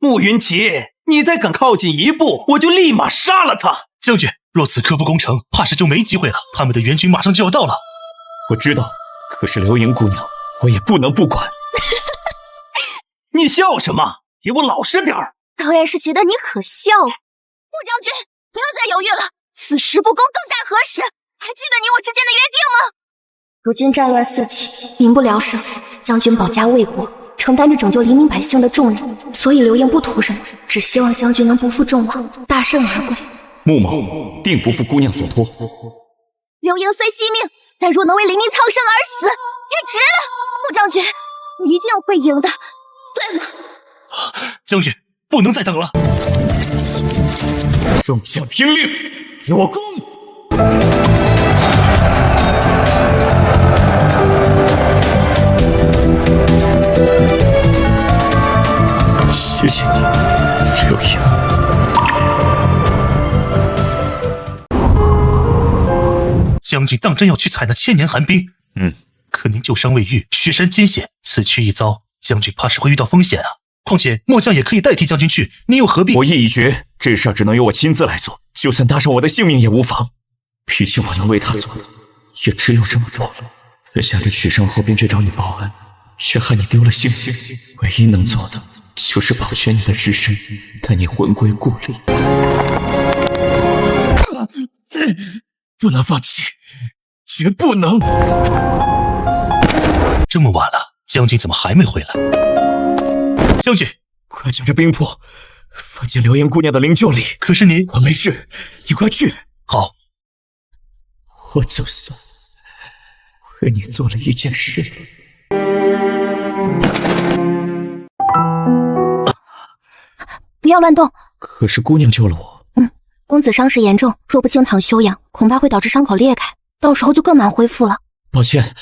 慕云奇，你再敢靠近一步，我就立马杀了他！将军，若此刻不攻城，怕是就没机会了。他们的援军马上就要到了。我知道，可是流萤姑娘，我也不能不管。你笑什么？给我老实点儿！当然是觉得你可笑。穆将军，不要再犹豫了，此时不攻更待何时？还记得你我之间的约定吗？如今战乱四起，民不聊生，将军保家卫国，承担着拯救黎民百姓的重任，所以流萤不图什么，只希望将军能不负众望，大胜而归。穆某定不负姑娘所托。流萤虽惜命，但若能为黎民苍生而死，也值了。穆将军，你一定会赢的，对吗？将军，不能再等了！众将听令，给我攻！谢谢你，流萤。将军当真要去采那千年寒冰？可您旧伤未愈，雪山艰险，此去一遭，将军怕是会遇到风险啊。况且末将也可以代替将军去，您又何必？我意已决，这事只能由我亲自来做，就算搭上我的性命也无妨。毕竟我能为他做的也只有这么多了。他想着取胜后便去找你报恩，却害你丢了性命，唯一能做的就是保全你的尸身，待你魂归故里。不能放弃，绝不能！这么晚了，将军怎么还没回来？将军，快将这冰魄放进流萤姑娘的灵柩里。可是您……我没事，你快去。好。我就算为你做了一件事。不要乱动。可是姑娘救了我。公子伤势严重，若不经躺休养，恐怕会导致伤口裂开，到时候就更难恢复了。抱歉，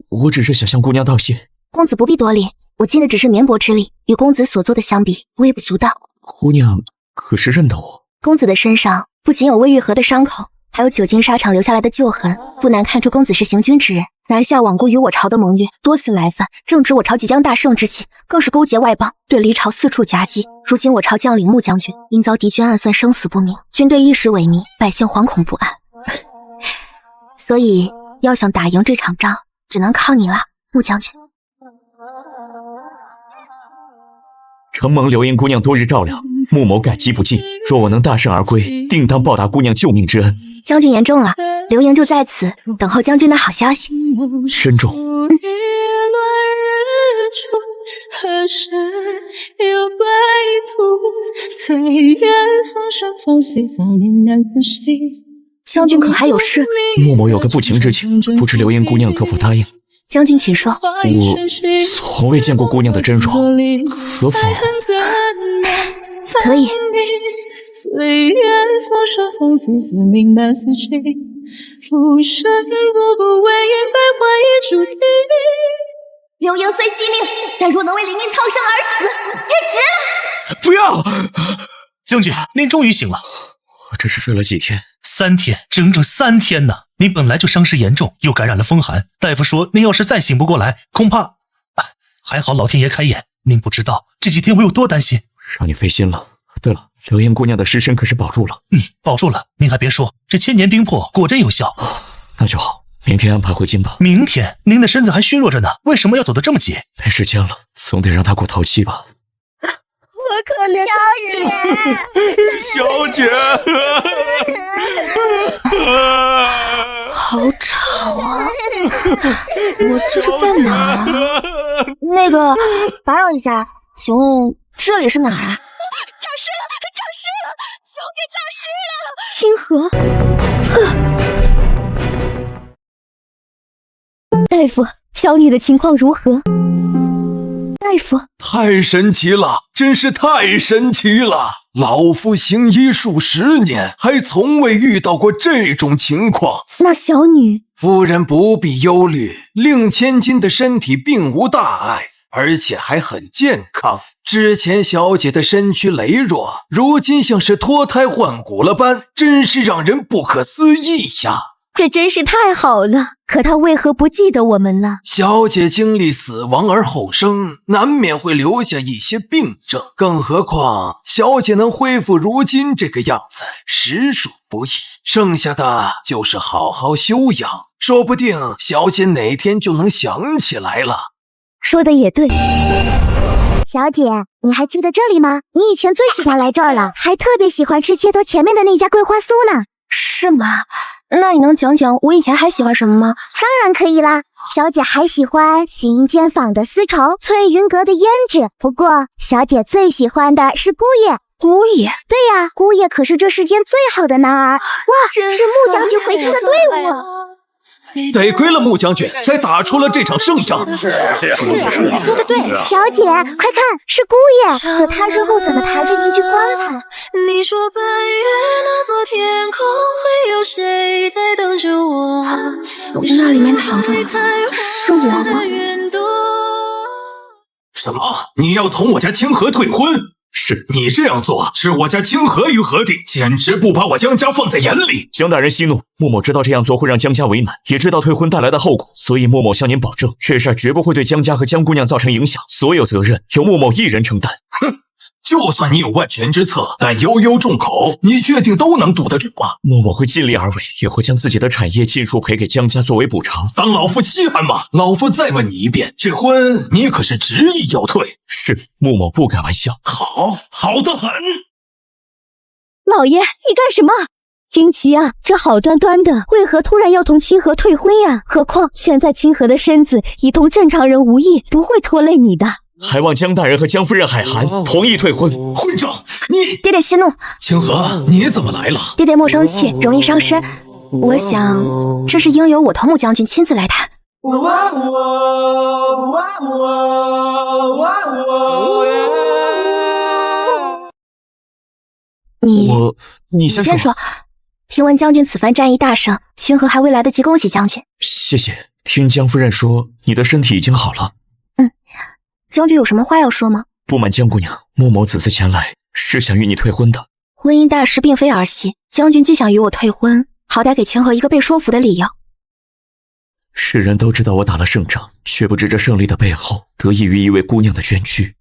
我只是想向姑娘道谢。公子不必多礼，我尽的只是绵薄之力，与公子所做的相比，微不足道。姑娘可是认得我？公子的身上不仅有未愈合的伤口，还有久经沙场留下来的旧痕，不难看出公子是行军之人。南下罔顾于我朝的盟约，多次来犯，正值我朝即将大胜之际，更是勾结外邦，对黎朝四处夹击。如今我朝将领穆将军因遭敌军暗算，生死不明，军队一时萎靡，百姓惶恐不安。所以要想打赢这场仗，只能靠你了，穆将军。承蒙流萤姑娘多日照料，穆某感激不尽。若我能大胜而归，定当报答姑娘救命之恩。将军言重了，流萤就在此等候将军的好消息。珍重。将军可还有事？穆某有个不情之请，不知流萤姑娘可否答应？将军请说。我从未见过姑娘的真容，可否？可以。岁月风沙风丝丝明难思绪，浮生不不为缘，百花已注定。流萤虽惜命，但若能为黎民苍生而死，也值了。不要！将军，您终于醒了。我这是睡了几天？3天，整整3天呢！您本来就伤势严重，又感染了风寒，大夫说您要是再醒不过来，恐怕……还好老天爷开眼，您不知道这几天我有多担心，让你费心了。对了，流萤姑娘的尸身可是保住了？保住了。您还别说，这千年冰魄果真有效。那就好，明天安排回京吧。明天？您的身子还虚弱着呢，为什么要走得这么急？没时间了，总得让她过头七吧。我可怜小姐，好吵啊！我这是在哪儿啊？那个，打扰一下，请问这里是哪儿啊？诈尸了！小姐诈尸了！清河，大夫，小女的情况如何？大夫，太神奇了，真是太神奇了！老夫行医数10年，还从未遇到过这种情况。那小女……夫人不必忧虑，令千金的身体并无大碍，而且还很健康。之前小姐的身躯羸弱，如今像是脱胎换骨了般，真是让人不可思议呀！这真是太好了，可他为何不记得我们了？小姐经历死亡而后生，难免会留下一些病症，更何况小姐能恢复如今这个样子，实属不易。剩下的就是好好休养，说不定小姐哪天就能想起来了。说的也对。小姐，你还记得这里吗？你以前最喜欢来这儿了，还特别喜欢吃街头前面的那家桂花酥呢。是吗？那你能讲讲我以前还喜欢什么吗？当然可以啦。小姐还喜欢云间坊的丝绸，翠云阁的胭脂。不过，小姐最喜欢的是姑爷。姑爷？对呀，姑爷可是这世间最好的男儿。哇，是穆将军回家的队伍。得亏了穆将军才打出了这场胜仗。是你说的对，小姐，快看，是姑爷。可他日后怎么抬着一具棺材？你说白月那座天空会有谁在等着我？那里面躺着的是我吗？什么？你要同我家清河退婚？是你这样做置我家清河于何地？简直不把我江家放在眼里。江大人息怒，穆某知道这样做会让江家为难，也知道退婚带来的后果，所以穆某向您保证，这事儿绝不会对江家和江姑娘造成影响，所有责任由穆某一人承担。哼，就算你有万全之策，但悠悠众口，你确定都能堵得住吗？穆某会尽力而为，也会将自己的产业尽数赔给江家作为补偿。当老夫稀罕吗？老夫再问你一遍，这婚你可是执意要退？是，穆某不开玩笑。好得很。老爷，你干什么？云奇啊，这好端端的，为何突然要同清河退婚呀？何况现在清河的身子已同正常人无异，不会拖累你的。还望江大人和江夫人海涵同意退婚。混账！你爹爹息怒。清河，你怎么来了？爹爹莫生气，容易伤身。我想这是应由我同穆将军亲自来谈。你先说。听闻将军此番战役大胜，清河还未来得及恭喜将军。谢谢。听江夫人说你的身体已经好了。将军有什么话要说吗？不瞒江姑娘，穆某此次前来是想与你退婚的。婚姻大事并非儿戏，将军既想与我退婚，好歹给清河一个被说服的理由。世人都知道我打了胜仗，却不知这胜利的背后得益于一位姑娘的捐躯。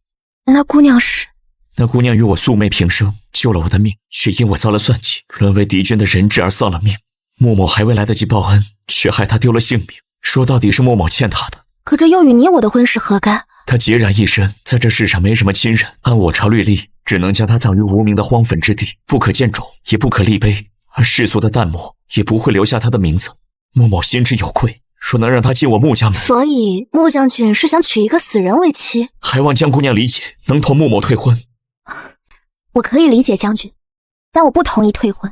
那姑娘是？那姑娘与我素昧平生，救了我的命，却因我遭了算计，沦为敌军的人质而丧了命。穆某还未来得及报恩，却害她丢了性命。说到底是穆某欠她的。可这又与你我的婚事何干？她孑然一身，在这世上没什么亲人，按我朝律例，只能将她葬于无名的荒坟之地，不可见冢，也不可立碑，而世俗的淡漠也不会留下她的名字。穆某心知有愧，说能让她进我穆家门。所以穆将军是想娶一个死人为妻？还望江姑娘理解，能同穆某退婚。我可以理解将军，但我不同意退婚。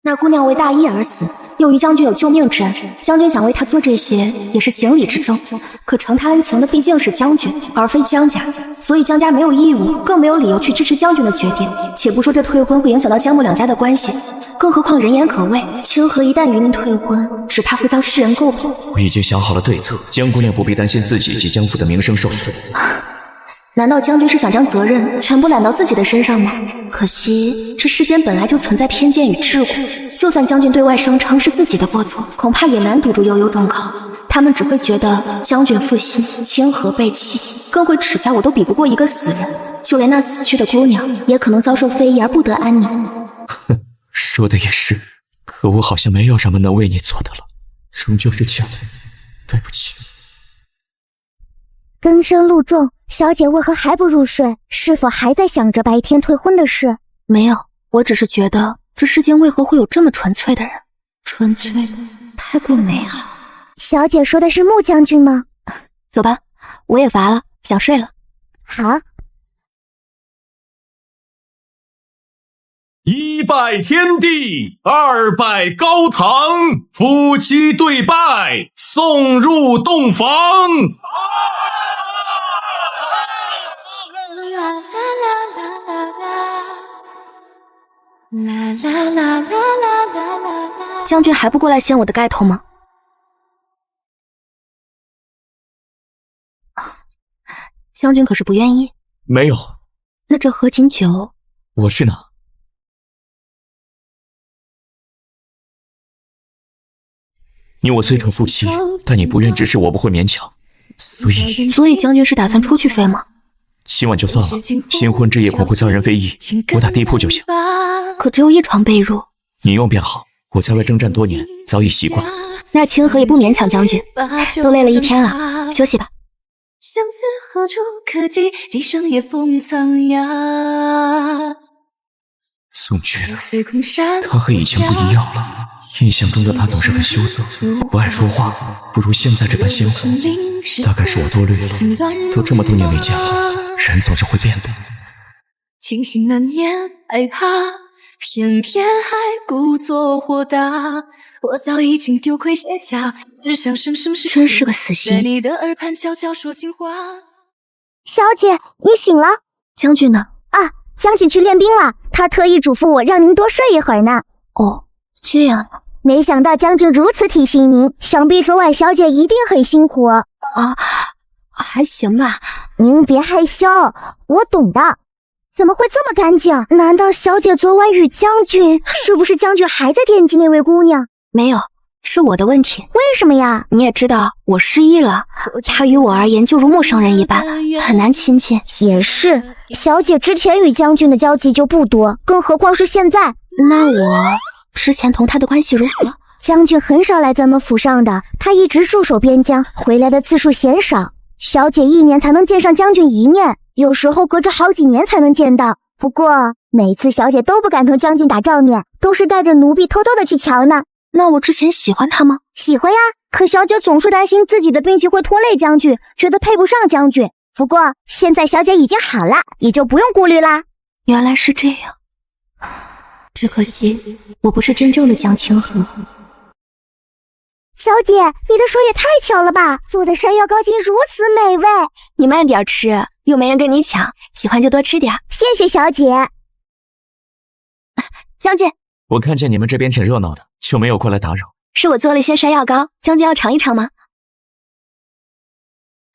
那姑娘为大义而死，又于将军有救命之恩，将军想为她做这些也是情理之中。可承她恩情的毕竟是将军，而非江家，所以江家没有义务，更没有理由去支持将军的决定。且不说这退婚会影响到江穆两家的关系，更何况人言可畏，清河一旦与您退婚，只怕会遭世人诟病。我已经想好了对策，江姑娘不必担心自己及江府的名声受损。难道将军是想将责任全部揽到自己的身上吗？可惜这世间本来就存在偏见与桎梏，就算将军对外声称是自己的过错，恐怕也难堵住悠悠众口。他们只会觉得将军负心，清河被弃，更会耻下我都比不过一个死人。就连那死去的姑娘，也可能遭受非议而不得安宁。哼，说的也是，可我好像没有什么能为你做的了，终究是欠你，对不起。更深露重，小姐为何还不入睡？是否还在想着白天退婚的事？没有，我只是觉得这世间为何会有这么纯粹的人？纯粹的太过美好。小姐说的是穆将军吗？走吧，我也乏了，想睡了。好。一拜天地，二拜高堂，夫妻对拜，送入洞房。将军还不过来掀我的盖头吗？将军可是不愿意？没有。那这合卺酒，我去拿。你我虽成夫妻，但你不愿指示我不会勉强，所以将军是打算出去睡吗？今晚就算了，新婚之夜恐会遭人非议，我打地铺就行。可只有一床被褥。你用便好，我在外征战多年，早已习惯。那清河也不勉强将军，都累了一天了，休息吧。相思何处可寄，笛声也风苍芽。宋军，他和以前不一样了。印象中的他总是很羞涩，不爱说话，不如现在这般鲜活。大概是我多虑了，都这么多年没见了，人总是会变的。情绪难言，害怕，偏偏还故作豁达。我早已经丢盔卸甲，只想生生世真是个死心。在你的耳畔悄悄说情话。小姐，你醒了？将军呢？啊，将军去练兵了，他特意嘱咐我让您多睡一会儿呢。哦，这样啊。没想到将军如此体恤您，想必昨晚小姐一定很辛苦啊。还行吧。您别害羞，我懂的。怎么会这么干净？难道小姐昨晚与将军？是不是将军还在惦记那位姑娘？没有，是我的问题。为什么呀？你也知道我失忆了，他与我而言就如陌生人一般，很难亲近。也是，小姐之前与将军的交集就不多，更何况是现在。那我之前同他的关系如何？将军很少来咱们府上的，他一直驻守边疆，回来的次数嫌少。小姐一年才能见上将军一面，有时候隔着好几年才能见到。不过每次小姐都不敢同将军打照面，都是带着奴婢偷偷的去瞧呢。那我之前喜欢他吗？喜欢呀，可小姐总是担心自己的兵器会拖累将军，觉得配不上将军。不过现在小姐已经好了，也就不用顾虑啦。原来是这样，只可惜我不是真正的江清河。小姐，你的手也太巧了吧，做的山药糕筋如此美味。你慢点吃，又没人跟你抢，喜欢就多吃点。谢谢小姐。将军，我看见你们这边挺热闹的，就没有过来打扰。是我做了一些山药糕，将军要尝一尝吗？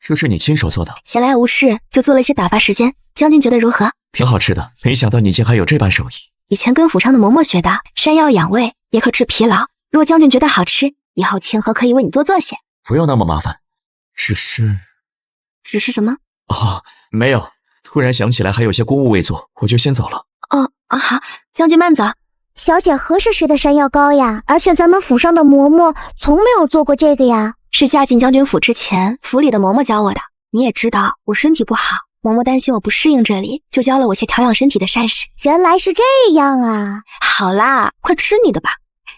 这是你亲手做的？闲来无事就做了一些打发时间，将军觉得如何？挺好吃的，没想到你竟还有这般手艺。以前跟府上的嬷嬷学的，山药养胃，也可治疲劳。若将军觉得好吃，以后清河可以为你多做些。不用那么麻烦，只是什么？哦，没有，突然想起来还有些公务未做，我就先走了。好，将军慢走。小姐何时学的山药糕呀？而且咱们府上的嬷嬷从没有做过这个呀。是嫁进将军府之前，府里的嬷嬷教我的。你也知道我身体不好，嬷嬷担心我不适应这里，就教了我些调养身体的膳食。原来是这样啊！好啦，快吃你的吧，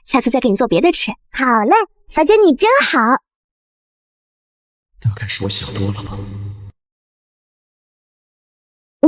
下次再给你做别的吃。好嘞，小姐你真好。大概是我想多了吧。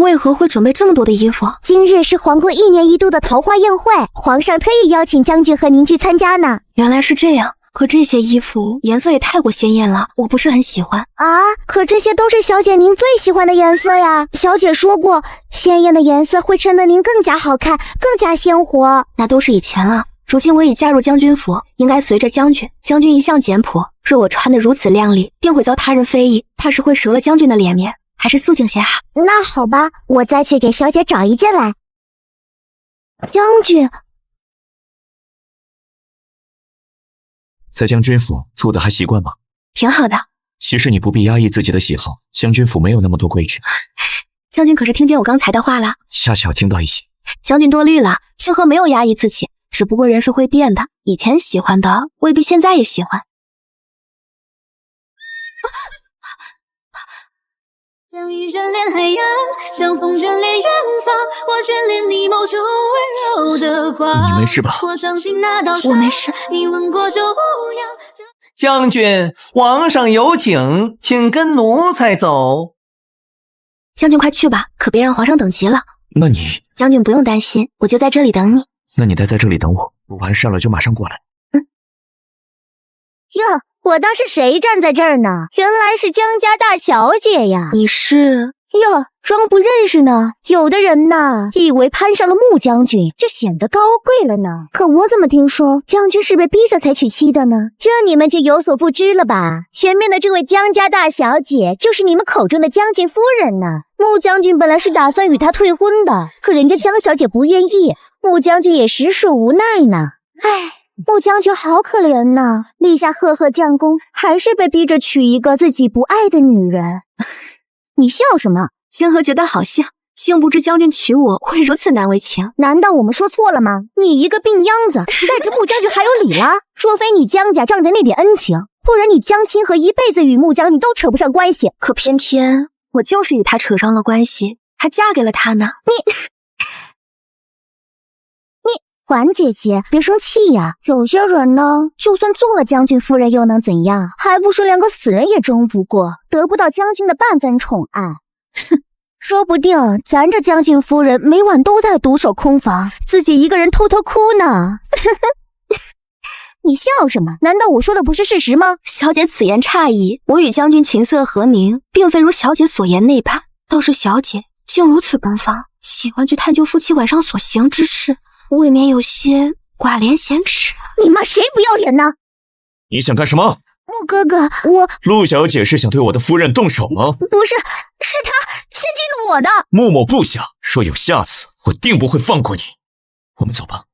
为何会准备这么多的衣服？今日是皇宫1年1度的桃花宴会，皇上特意邀请将军和您去参加呢。原来是这样，可这些衣服颜色也太过鲜艳了，我不是很喜欢啊。可这些都是小姐您最喜欢的颜色呀。小姐说过，鲜艳的颜色会衬得您更加好看，更加鲜活。那都是以前了，如今我已嫁入将军府，应该随着将军。将军一向简朴，若我穿得如此靓丽，定会遭他人非议，怕是会折了将军的脸面。还是素净些好。那好吧，我再去给小姐找一件来。将军，在将军府住的还习惯吗？挺好的。其实你不必压抑自己的喜好，将军府没有那么多规矩。将军可是听见我刚才的话了？恰巧听到一些。将军多虑了，清河没有压抑自己，只不过人是会变的，以前喜欢的未必现在也喜欢。相遇眷恋海洋，相逢眷恋远方，我眷恋你眸中温柔的光。你没事吧？我没事。你闻过就无恙。将军，皇上有请，请跟奴才走。将军快去吧，可别让皇上等急了。那你……将军不用担心，我就在这里等你。那你待在这里等我，我完事了就马上过来。哟，我当是谁站在这儿呢？原来是江家大小姐呀！你是？哟，装不认识呢？有的人呢，以为攀上了穆将军就显得高贵了呢。可我怎么听说将军是被逼着才娶妻的呢？这你们就有所不知了吧？前面的这位江家大小姐就是你们口中的将军夫人呢。穆将军本来是打算与她退婚的，可人家江小姐不愿意，穆将军也实属无奈呢。唉，穆将军好可怜呐，立下赫赫战功，还是被逼着娶一个自己不爱的女人。你笑什么？星河觉得好笑，竟不知将军娶我会如此难为情。难道我们说错了吗？你一个病秧子，带着穆将军还有理啦？若非你江家仗着那点恩情，不然你江清河一辈子与穆将军都扯不上关系。可偏偏我就是与他扯上了关系，还嫁给了他呢。婉姐姐，别生气呀。有些人呢，就算做了将军夫人又能怎样？还不是连个死人也争不过，得不到将军的半分宠爱。哼，说不定咱这将军夫人每晚都在独守空房，自己一个人偷偷哭呢。你笑什么？难道我说的不是事实吗？小姐此言差矣，我与将军琴瑟和鸣，并非如小姐所言那般。倒是小姐竟如此奔放，喜欢去探究夫妻晚上所行之事，未免有些寡廉鲜耻。你骂谁不要脸呢？你想干什么？穆哥哥，我……陆小姐是想对我的夫人动手吗？不是，是他先激怒我的。默默不想，若有下次，我定不会放过你。我们走吧。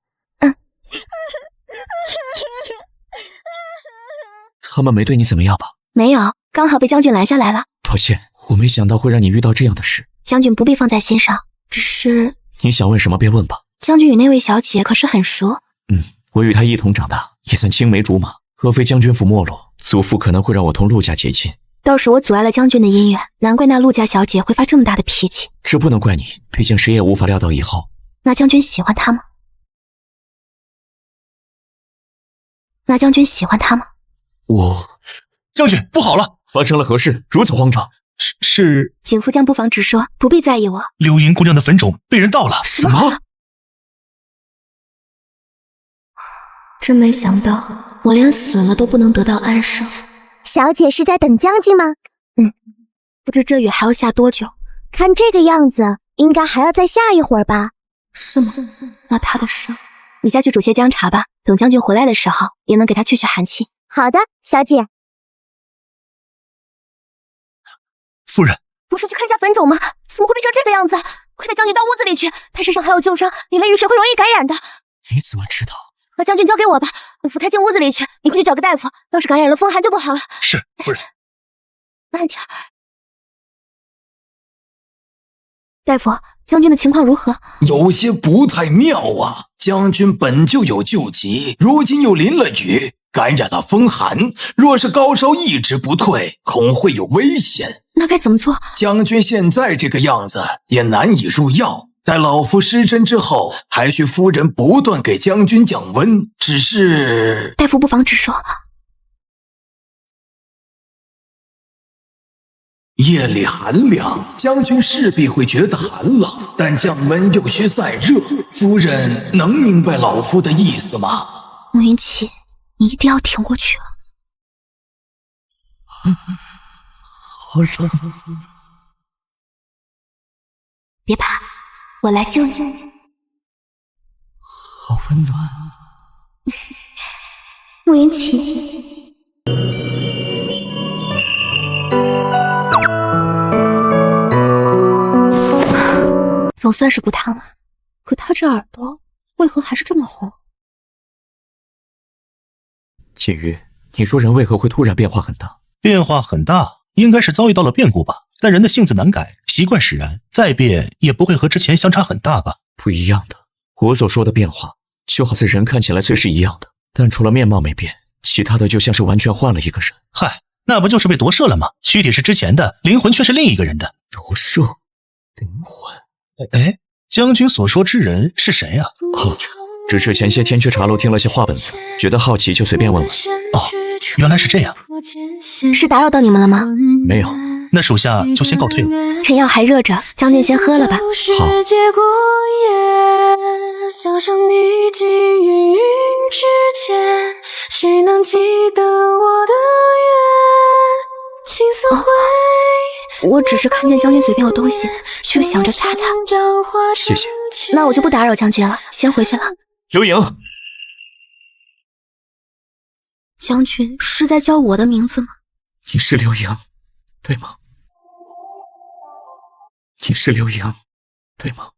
他们没对你怎么样吧？没有，刚好被将军拦下来了。抱歉，我没想到会让你遇到这样的事。将军不必放在心上，只是……你想问什么便问吧。将军与那位小姐可是很熟？我与她一同长大，也算青梅竹马。若非将军府没落，祖父可能会让我同陆家结亲。倒是我阻碍了将军的姻缘，难怪那陆家小姐会发这么大的脾气。这不能怪你，毕竟谁也无法料到以后。那将军喜欢她吗？那将军喜欢她吗？将军不好了！发生了何事？如此慌张？是景夫将不妨直说，不必在意我。流萤姑娘的坟冢被人盗了。什么？真没想到，我连死了都不能得到安生。小姐是在等将军吗？不知这雨还要下多久。看这个样子，应该还要再下一会儿吧？是吗？那他的伤，你下去煮些姜茶吧，等将军回来的时候，也能给他去去寒气。好的，小姐。夫人，不是去看下坟冢吗？怎么会变成这个样子？快带将军到屋子里去，他身上还有旧伤，淋了雨水会容易感染的。你怎么知道？把将军交给我吧，我扶他进屋子里去。你快去找个大夫，要是感染了风寒就不好了。是夫人。慢点。大夫，将军的情况如何？有些不太妙啊！将军本就有旧疾，如今又淋了雨，感染了风寒，若是高烧一直不退，恐会有危险。那该怎么做？将军现在这个样子，也难以入药。待老夫施针之后，还需夫人不断给将军降温。只是……大夫不妨直说。夜里寒凉，将军势必会觉得寒冷，但降温又需再热。夫人能明白老夫的意思吗？慕云奇，你一定要挺过去啊！好冷，别怕，我来救你。好温暖。慕云奇。总算是不烫了，可他这耳朵为何还是这么红？锦瑜，你说人为何会突然变化很大？变化很大，应该是遭遇到了变故吧。但人的性子难改，习惯使然，再变也不会和之前相差很大吧？不一样的。我所说的变化，就好似人看起来虽是一样的，但除了面貌没变，其他的就像是完全换了一个人。嗨，那不就是被夺舍了吗？躯体是之前的，灵魂却是另一个人的。夺舍？灵魂？哎，将军所说之人是谁啊？只是前些天去茶楼听了些话本子，觉得好奇就随便问问。原来是这样。是打扰到你们了吗？没有。那属下就先告退了。趁药还热着，将军先喝了吧。好。想象你寄云云之间，谁能记得我的愿？青丝会。我只是看见将军嘴边有东西，就想着擦擦。谢谢。那我就不打扰将军了，先回去了。刘莹，将军是在叫我的名字吗？你是刘莹，对吗？你是刘莹，对吗？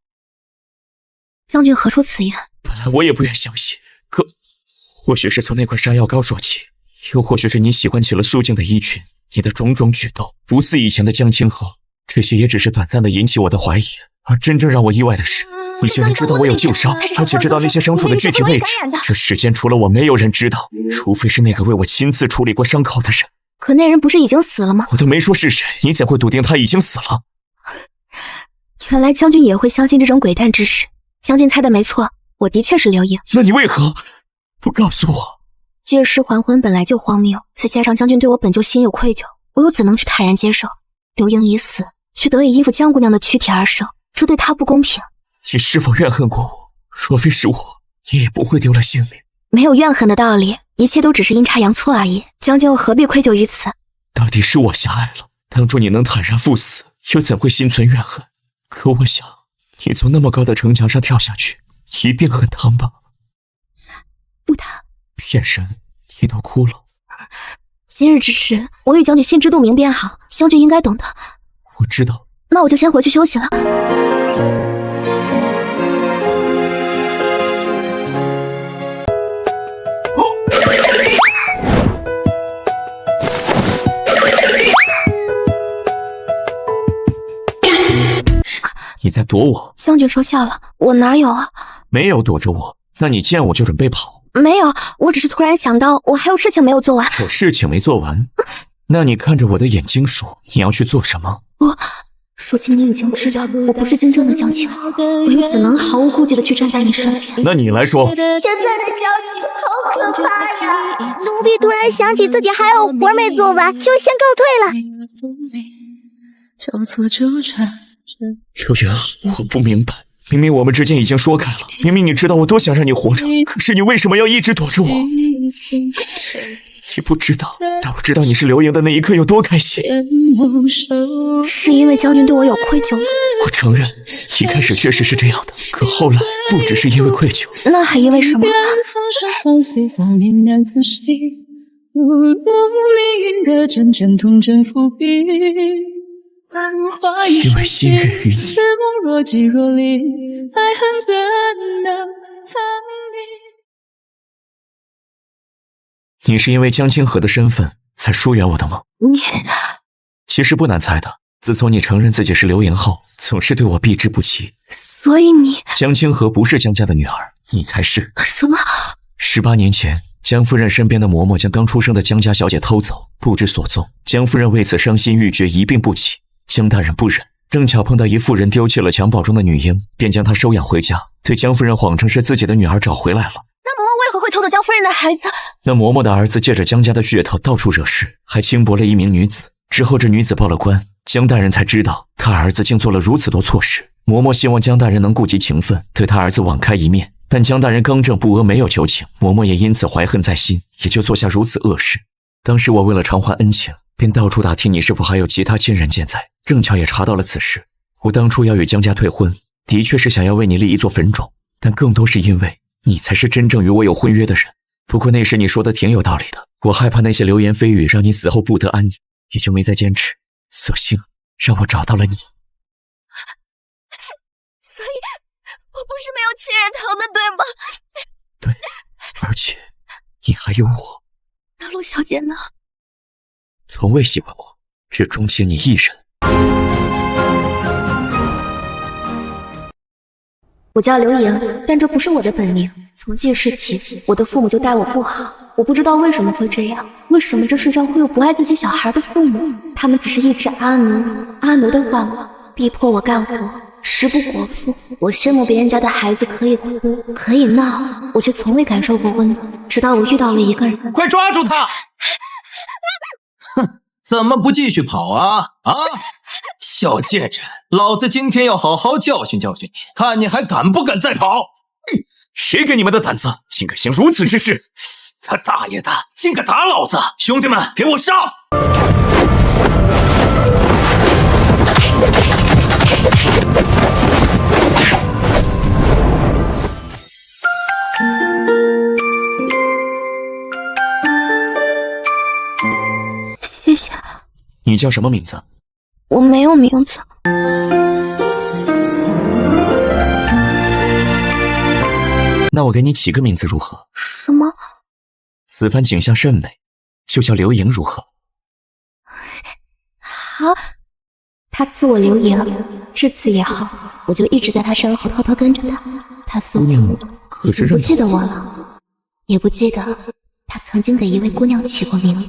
将军何出此言？本来我也不愿相信，可或许是从那块杀药膏说起，又或许是你喜欢起了苏静的衣裙，你的种种举动不似以前的江清河，这些也只是短暂的引起我的怀疑。而真正让我意外的是，你竟然知道我有旧伤，而且知道那些伤处的具体位置。这世间除了我，没有人知道，除非是那个为我亲自处理过伤口的人。可那人不是已经死了吗？我都没说是谁，你怎会笃定他已经死了？原来将军也会相信这种鬼诞之事。将军猜的没错，我的确是刘盈。那你为何不告诉我？借尸还魂本来就荒谬，再加上将军对我本就心有愧疚，我又怎能去坦然接受刘盈已死，却得以依附江姑娘的躯体而生，这对她不公平。你是否怨恨过我？若非是我，你也不会丢了性命。没有怨恨的道理，一切都只是阴差阳错而已。将军又何必愧疚于此？到底是我狭隘了，当初你能坦然赴死，又怎会心存怨恨？可我想，你从那么高的城墙上跳下去，一定很疼吧？不疼。骗人，你都哭了。今日之事，我与将军心知肚明便好，将军应该懂的。我知道。那我就先回去休息了。你在躲我？将军说笑了，我哪有啊？没有躲着我，那你见我就准备跑？没有，我只是突然想到我还有事情没有做完。有事情没做完？那你看着我的眼睛说，你要去做什么？如今你已经知道我不是真正的江清河，我又怎能毫无顾忌的去站在你身边？那你来说。现在的将军好可怕呀！奴婢突然想起自己还有活没做完，就先告退了。刘盈，我不明白，明明我们之间已经说开了，明明你知道我多想让你活着，可是你为什么要一直躲着我？你不知道，但我知道你是刘盈的那一刻有多开心。是因为将军对我有愧疚吗？我承认，一开始确实是这样的，可后来不只是因为愧疚，那还因为什么？因为心悦于你。你是因为江清河的身份才疏远我的吗？其实不难猜的，自从你承认自己是刘盈后，总是对我避之不及。所以你……江清河不是江家的女儿，你才是。什么？18年前，江夫人身边的嬷嬷将刚出生的江家小姐偷走，不知所踪。江夫人为此伤心欲绝，一病不起。江大人不忍，正巧碰到一妇人丢弃了襁褓中的女婴，便将她收养回家，对江夫人谎称是自己的女儿找回来了。那嬷嬷为何会偷走江夫人的孩子？那嬷嬷的儿子借着江家的噱头到处惹事，还轻薄了一名女子。之后这女子报了官，江大人才知道他儿子竟做了如此多错事。嬷嬷希望江大人能顾及情分，对他儿子网开一面，但江大人刚正不阿，没有求情，嬷嬷也因此怀恨在心，也就做下如此恶事。当时我为了偿还恩情，便到处打听你是否还有其他亲人健在，正巧也查到了此事。我当初要与江家退婚，的确是想要为你立一座坟冢，但更多是因为你才是真正与我有婚约的人。不过那时你说的挺有道理的，我害怕那些流言蜚语让你死后不得安宁，也就没再坚持，所幸让我找到了你。所以我不是没有亲人疼的，对吗？对，而且你还有我。那陆小姐呢？从未喜欢我，只钟情你一人。我叫刘盈，但这不是我的本名。从记事起，我的父母就待我不好，我不知道为什么会这样。为什么这世上会有不爱自己小孩的父母？他们只是一只阿奴的幻梦，逼迫我干活，食不果腹。我羡慕别人家的孩子可以哭，可以闹，我却从未感受过温暖。直到我遇到了一个人。快抓住他！哼，怎么不继续跑啊？小贱人，老子今天要好好教训教训你，看你还敢不敢再跑！谁给你们的胆子，竟敢行如此之事？他大爷的，竟敢打老子！兄弟们，给我上！谢谢。你叫什么名字？我没有名字。那我给你起个名字如何？什么？此番景象甚美，就叫流萤如何？好，他赐我流萤，这次也好，我就一直在他身后偷偷跟着他。他似乎可是不记得我了，也不记得他曾经给一位姑娘起过名字。